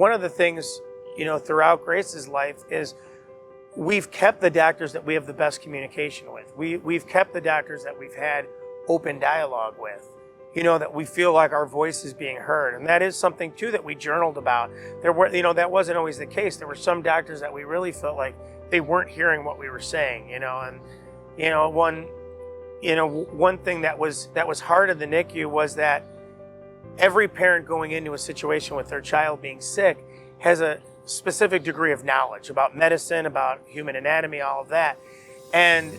one of the things, throughout Grace's life is we've kept the doctors that we have the best communication with. We've kept the doctors that we've had open dialogue with, that we feel like our voice is being heard. And that is something too that we journaled about. That wasn't always the case. There were some doctors that we really felt like they weren't hearing what we were saying, one thing that was hard in the NICU was that every parent going into a situation with their child being sick has a specific degree of knowledge about medicine, about human anatomy, all of that. And,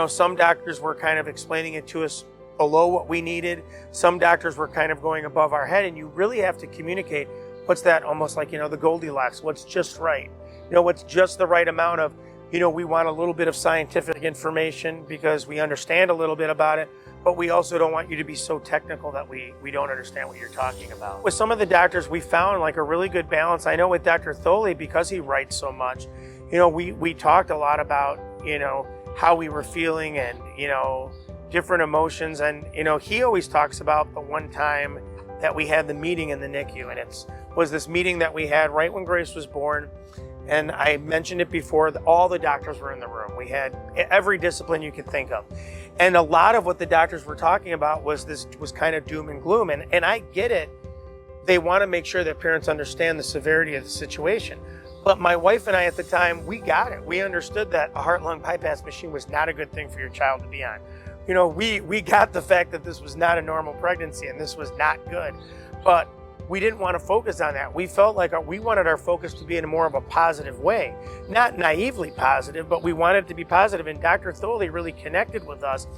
some doctors were kind of explaining it to us below what we needed. Some doctors were kind of going above our head, and you really have to communicate what's that, almost like, the Goldilocks, what's just right. What's just the right amount of, we want a little bit of scientific information because we understand a little bit about it, but we also don't want you to be so technical that we don't understand what you're talking about. With some of the doctors, we found like a really good balance. I know with Dr. Tholey, because he writes so much, we talked a lot about, how we were feeling and, different emotions. And, he always talks about the one time that we had the meeting in the NICU, and was this meeting that we had right when Grace was born. And I mentioned it before, all the doctors were in the room. We had every discipline you could think of. And a lot of what the doctors were talking about was kind of doom and gloom. And I get it. They want to make sure that parents understand the severity of the situation. But my wife and I at the time, we got it. We understood that a heart-lung bypass machine was not a good thing for your child to be on. We got the fact that this was not a normal pregnancy and this was not good. But we didn't want to focus on that. We felt like we wanted our focus to be in more of a positive way. Not naively positive, but we wanted it to be positive. And Dr. Tholey really connected with us,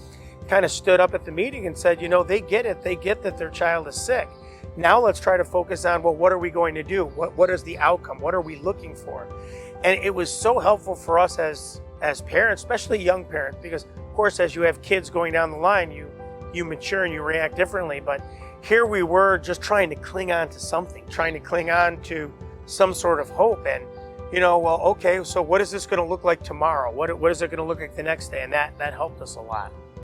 kind of stood up at the meeting and said, they get it. They get that their child is sick. Now let's try to focus on, well, what are we going to do? What is the outcome? What are we looking for? And it was so helpful for us as parents, especially young parents, because of course, as you have kids going down the line, you mature and you react differently. But here we were just trying to cling on to something, trying to cling on to some sort of hope. And, okay, so what is this going to look like tomorrow? What is it going to look like the next day? And that helped us a lot.